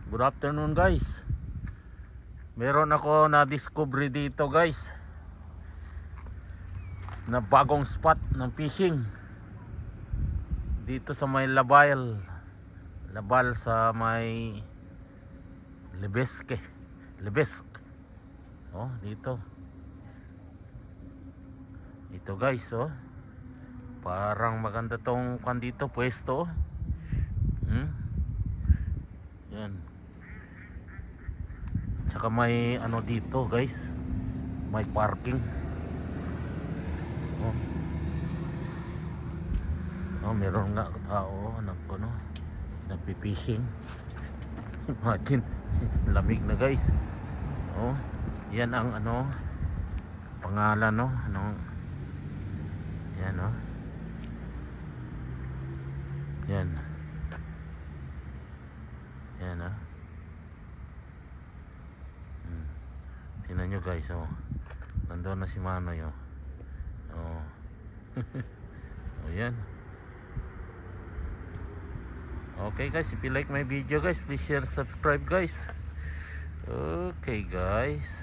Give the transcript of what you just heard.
Good afternoon guys. Meron ako na discovery dito guys, na bagong spot ng fishing dito sa may Labal sa may Lebesk. Oh, dito guys, oh. Parang maganda tong kan dito pwesto. Yan. Tsaka may ano dito guys, may parking. Meron nga tao nagpi-fishing. Imagine, lamig na guys. Yan ang pangalan yan yan tingnan nyo guys, nandoon na si Manoy, yan. Okay guys, if you like my video guys, please share, subscribe guys. Okay guys.